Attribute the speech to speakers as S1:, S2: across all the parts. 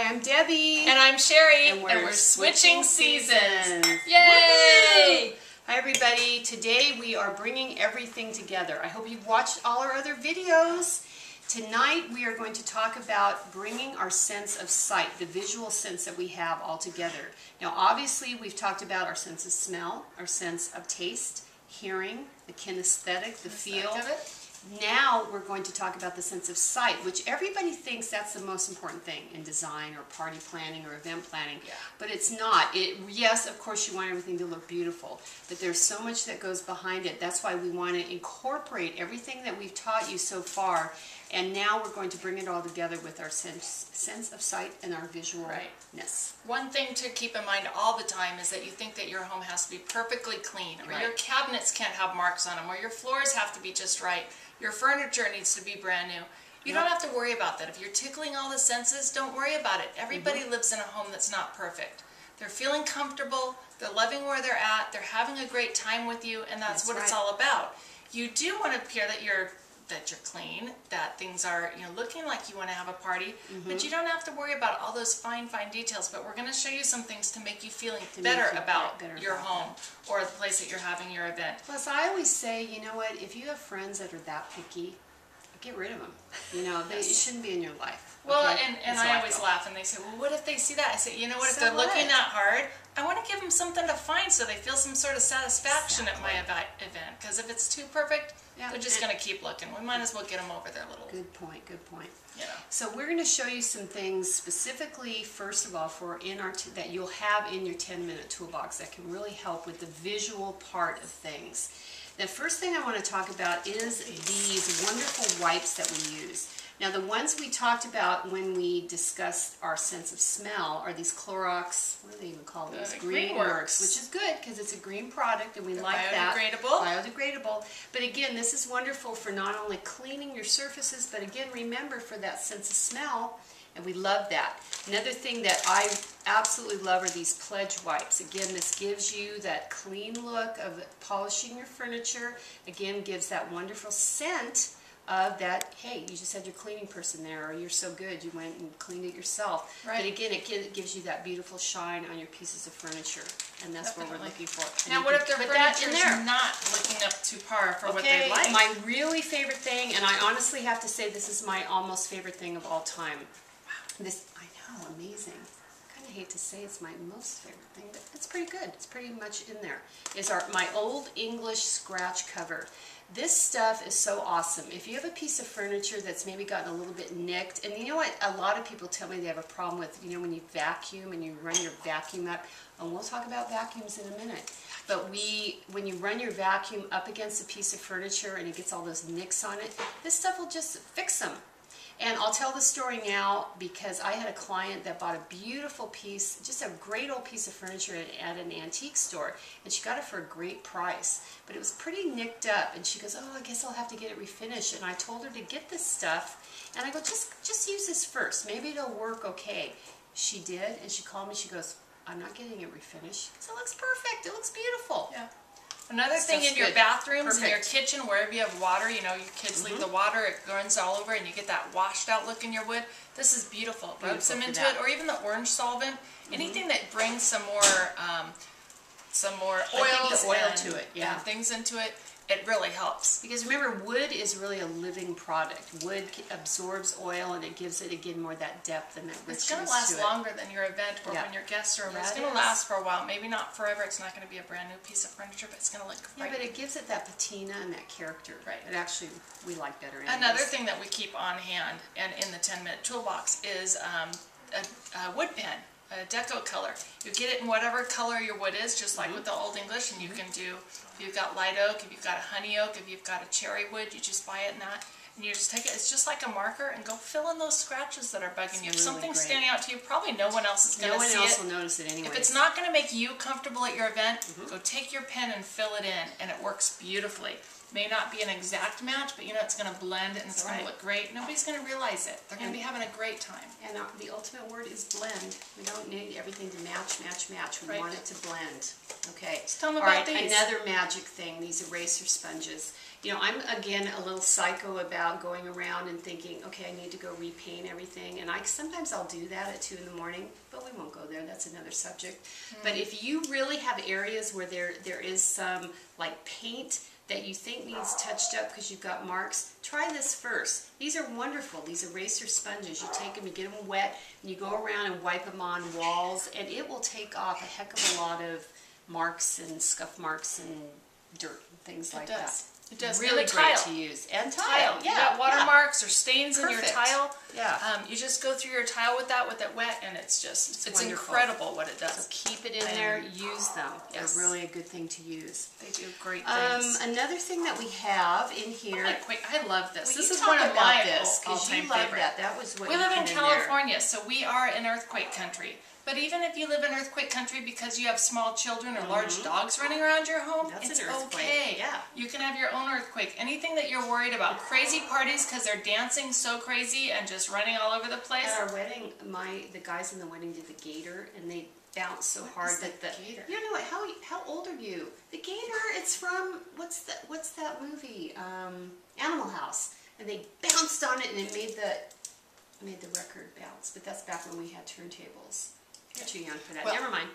S1: I'm Debbie.
S2: And I'm Sherry.
S1: And we're
S2: switching seasons.
S1: Yay! Hi everybody. Today we are bringing everything together. I hope you've watched all our other videos. Tonight we are going to talk about bringing our sense of sight, the visual sense that we have all together. Now obviously we've talked about our sense of smell, our sense of taste, hearing, the kinesthetic, the feel. Now we're going to talk about the sense of sight, which everybody thinks that's the most important thing in design or party planning or event planning, but it's not. Yes, of course you want everything to look beautiful, but there's so much that goes behind it. That's why we want to incorporate everything that we've taught you so far, and now we're going to bring it all together with our sense of sight and our visualness.
S2: One thing to keep in mind all the time is that you think that your home has to be perfectly clean, or your cabinets can't have marks on them, or your floors have to be just right. Your furniture needs to be brand new. You don't have to worry about that. If you're tickling all the senses, don't worry about it. Everybody lives in a home that's not perfect. They're feeling comfortable, they're loving where they're at, they're having a great time with you, and that's what it's all about. You do want to appear that you're clean, that things are looking like you want to have a party, but you don't have to worry about all those fine details. But we're going to show you some things to make you feeling better about your home or the place that you're having your event.
S1: Plus, I always say, you know what, if you have friends that are that picky, get rid of them. They shouldn't be in your life.
S2: Well, and I always laugh and they say, well, what if they see that? I say, you know what, if they're looking that hard, I want to give them something to find so they feel some sort of satisfaction at my event. Because if it's too perfect, they're just going to keep looking. We might as well get them over their little...
S1: Good point. So we're going to show you some things specifically, first of all, that you'll have in your 10-minute toolbox that can really help with the visual part of things. The first thing I want to talk about is these wonderful wipes that we use. Now the ones we talked about when we discussed our sense of smell are these Clorox, what do they even call these? Greenworks, which is good because it's a green product and we like that. Biodegradable. But again, this is wonderful for not only cleaning your surfaces, but again, remember, for that sense of smell, and we love that. Another thing that I absolutely love are these Pledge wipes. Again, this gives you that clean look of polishing your furniture. Again, gives that wonderful scent of that, hey, you just had your cleaning person there, or you're so good, you went and cleaned it yourself. But again, it gives you that beautiful shine on your pieces of furniture, and that's what we're looking for.
S2: Now, what if their furniture is not looking up to par for what they like?
S1: My really favorite thing, and I honestly have to say this is my almost favorite thing of all time. This, I know, amazing. I kind of hate to say it's my most favorite thing, but it's pretty good. It's pretty much in there. Is my old English scratch cover. This stuff is so awesome. If you have a piece of furniture that's maybe gotten a little bit nicked, and you know what, a lot of people tell me they have a problem with, when you vacuum and you run your vacuum up, and we'll talk about vacuums in a minute, but when you run your vacuum up against a piece of furniture and it gets all those nicks on it, this stuff will just fix them. And I'll tell the story now because I had a client that bought a beautiful piece, just a great old piece of furniture at an antique store, and she got it for a great price. But it was pretty nicked up, and she goes, oh, I guess I'll have to get it refinished. And I told her to get this stuff, and I go, just use this first. Maybe it'll work okay. She did, and she called me, she goes, I'm not getting it refinished because it looks perfect. It looks beautiful.
S2: Yeah. Another thing in your bathrooms, in your kitchen, wherever you have water, your kids leave the water, it runs all over, and you get that washed out look in your wood. This is beautiful. Rub some into it, or even the orange solvent. Anything that brings some more oils
S1: to it,
S2: and things into it. It really helps.
S1: Because remember, wood is really a living product. Wood absorbs oil and it gives it, again, more that depth and that richness.
S2: It's going to last longer than your event or when your guests are around. It's going to last for a while. Maybe not forever. It's not going to be a brand new piece of furniture, but it's going to look great.
S1: Yeah, but it gives it that patina and that character. Right. It actually, we like better anyways.
S2: Another thing that we keep on hand and in the 10-minute toolbox is a wood pen. A deco color. You get it in whatever color your wood is, just like with the Old English, and you can do, if you've got light oak, if you've got a honey oak, if you've got a cherry wood, you just buy it in that, and you just take it, it's just like a marker, and go fill in those scratches that are bugging you. If something's standing out to you, probably no one else is going to see it.
S1: No one else will notice it anyway.
S2: If it's not going to make you comfortable at your event, go take your pen and fill it in, and it works beautifully. may not be an exact match, but you know it's going to blend and it's going to look great. Nobody's going to realize it. They're going to be having a great time.
S1: And the ultimate word is blend. We don't need everything to match, match, match. We want it to blend. Okay.
S2: Let's tell them about these.
S1: Another magic thing, these eraser sponges. You know, I'm, again, a little psycho about going around and thinking, okay, I need to go repaint everything. And sometimes I'll do that at 2 in the morning, but we won't go there. That's another subject. But if you really have areas where there is some, like, paint that you think needs touched up because you've got marks, try this first. These are wonderful, these eraser sponges. You take them, you get them wet, and you go around and wipe them on walls, and it will take off a heck of a lot of marks and scuff marks and dirt and things like that.
S2: It does.
S1: Really great to use. And tile.
S2: You got watermarks or stains in your
S1: Perfect.
S2: tile.
S1: Yeah.
S2: You just go through your tile with it wet, and it's
S1: wonderful.
S2: incredible what it does.
S1: So keep it in there, use them.
S2: Yes.
S1: They're really a good thing to use.
S2: They do great things.
S1: Another thing that we have in here.
S2: I love this. This is
S1: one
S2: one
S1: of
S2: of my
S1: all-time
S2: all-time
S1: favorite.
S2: favorite.
S1: That was what
S2: we
S1: you
S2: live in
S1: put
S2: California, so we are in earthquake country. But even if you live in earthquake country because you have small children or large dogs running around your home,
S1: That's
S2: it's
S1: an earthquake.
S2: okay.
S1: Yeah.
S2: You can have your own earthquake. Anything that you're worried about, crazy parties because they're dancing so crazy and just running all over the place.
S1: At our wedding, the guys in the wedding did the gator, and they bounced so hard that the
S2: gator?
S1: You know what? How old are you? The gator. It's from what's that movie? Animal House. And they bounced on it, and it made the record bounce. But that's back when we had turntables. You're too young for that.
S2: Well,
S1: never mind.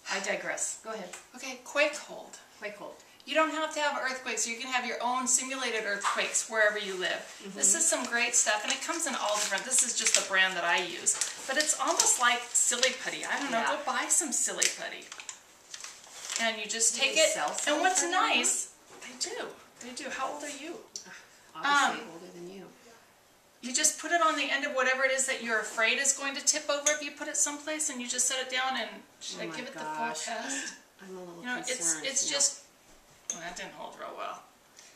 S1: I digress. Go ahead.
S2: Okay, quake hold.
S1: Quake hold.
S2: You don't have to have earthquakes. You can have your own simulated earthquakes wherever you live. This is some great stuff, and it comes in all different. This is just the brand that I use. But it's almost like silly putty. I don't know.
S1: Yeah.
S2: Go buy some silly putty. And you just take
S1: they
S2: it.
S1: sell silly
S2: And what's
S1: putty
S2: nice, they do. They do. How old are you?
S1: Obviously older than you.
S2: You just put it on the end of whatever it is that you're afraid is going to tip over if you put it someplace, and you just set it down and should I give it the full test?
S1: I'm a little
S2: You know,
S1: concerned.
S2: it's just, well, that didn't hold real well.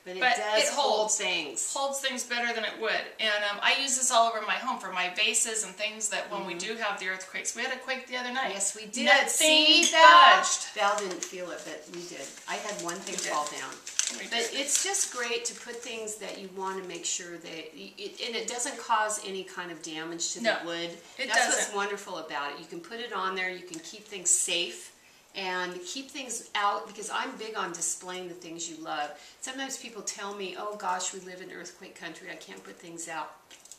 S1: But it
S2: but
S1: does
S2: it
S1: hold things.
S2: Holds things better than it would. And I use this all over my home for my vases and things that when we do have the earthquakes. We had a quake the other night.
S1: Yes, we did.
S2: Nothing
S1: See,
S2: budged.
S1: Val didn't feel it, but we did. I had one thing fall down. But it's just great to put things that you want to make sure that, and it doesn't cause any kind of damage to the wood. That's what's wonderful about it. You can put it on there, you can keep things safe and keep things out, because I'm big on displaying the things you love. Sometimes people tell me, oh gosh, we live in earthquake country, I can't put things out.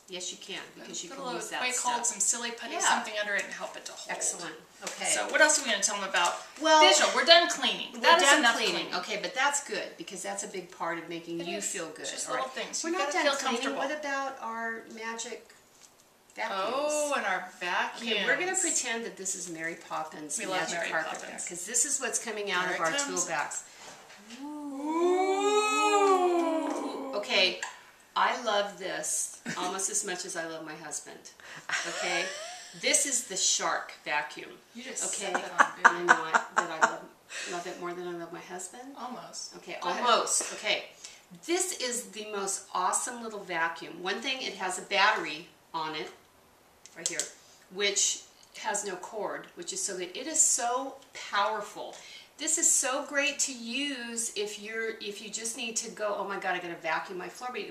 S1: Yes, you can, because you can use that
S2: quake
S1: stuff.
S2: hold, some silly putty, something under it, and help it to hold.
S1: Excellent. Okay.
S2: So what else are we going to tell them about?
S1: Well,
S2: visual. We're done cleaning.
S1: We're
S2: That is
S1: done
S2: enough
S1: cleaning. Okay, but that's good, because that's a big part of making you feel good.
S2: Just
S1: All
S2: little
S1: right.
S2: things.
S1: We're
S2: You've
S1: not
S2: got to
S1: done
S2: feel
S1: cleaning.
S2: comfortable.
S1: What about our magic vacuums?
S2: Oh, and our vacuums.
S1: Okay, we're going to pretend that this is Mary Poppins'
S2: We love
S1: magic
S2: Mary
S1: carpet
S2: Poppins.
S1: because this is what's coming out
S2: Here
S1: of
S2: it
S1: our
S2: comes.
S1: tool bags.
S2: Ooh.
S1: Okay, I love this almost as much as I love my husband. Okay, this is the Shark vacuum.
S2: You just
S1: okay,
S2: set that on
S1: I know that I love it more than I love my husband.
S2: Almost.
S1: Okay,
S2: Go ahead.
S1: almost. Okay, this is the most awesome little vacuum. One thing, it has a battery on it, right here, which has no cord, which is so good. It is so powerful. This is so great to use if you just need to go, oh my God, I gotta vacuum my floor, but you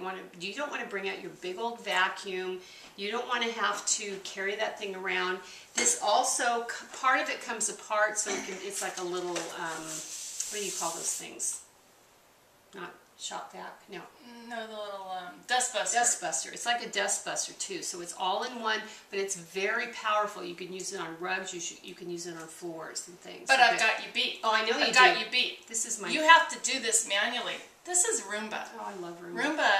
S1: don't want to bring out your big old vacuum. You don't want to have to carry that thing around. This also, part of it comes apart, so it's like a little, what do you call those things? Not shop vac, no.
S2: No, the little dust buster.
S1: Dust buster. It's like a dust buster too. So it's all in one, but it's very powerful. You can use it on rugs. You can use it on floors and things.
S2: But I've got you beat.
S1: Oh, I know
S2: I've got you beat.
S1: This is my.
S2: You have to do this manually. This is Roomba.
S1: Oh, I love Roomba.
S2: Roomba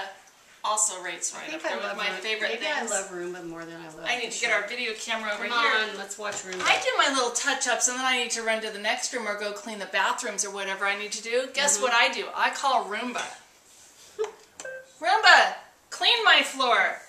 S2: also rates right up there with my favorite
S1: Maybe
S2: things.
S1: I love Roomba more than I love.
S2: I need to get our video camera over
S1: Come
S2: here.
S1: on, let's watch Roomba.
S2: I do my little touch-ups, and then I need to run to the next room or go clean the bathrooms or whatever I need to do. Guess what I do? I call Roomba. Roomba, clean my floor.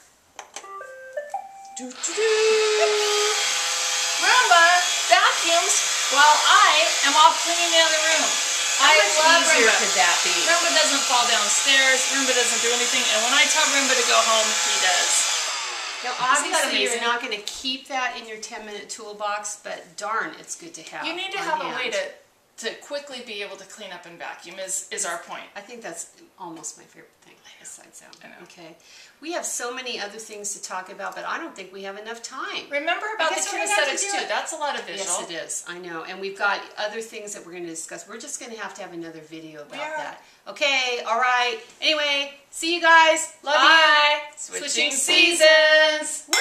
S2: Roomba vacuums while I am off cleaning the other room.
S1: How much
S2: love
S1: easier
S2: Roomba.
S1: could that be?
S2: Roomba doesn't fall downstairs. Roomba doesn't do anything. And when I tell Roomba to go home, he does.
S1: Now, obviously, you're not going to keep that in your 10-minute toolbox, but darn, it's good to have.
S2: You need to
S1: on
S2: have a
S1: hand.
S2: way to to quickly be able to clean up and vacuum is our point.
S1: I think that's almost my favorite thing besides that.
S2: I know.
S1: Okay. We have so many other things to talk about, but I don't think we have enough time.
S2: Remember about the
S1: guess we're gonna have to
S2: kinesthetics
S1: do
S2: too.
S1: it.
S2: That's a lot of visual.
S1: Yes, it is. I know. And we've got other things that we're going to discuss. We're just going to have another video about that. Okay. All right. Anyway, see you guys. Love you.
S2: Bye. Switching seasons.
S1: Woo!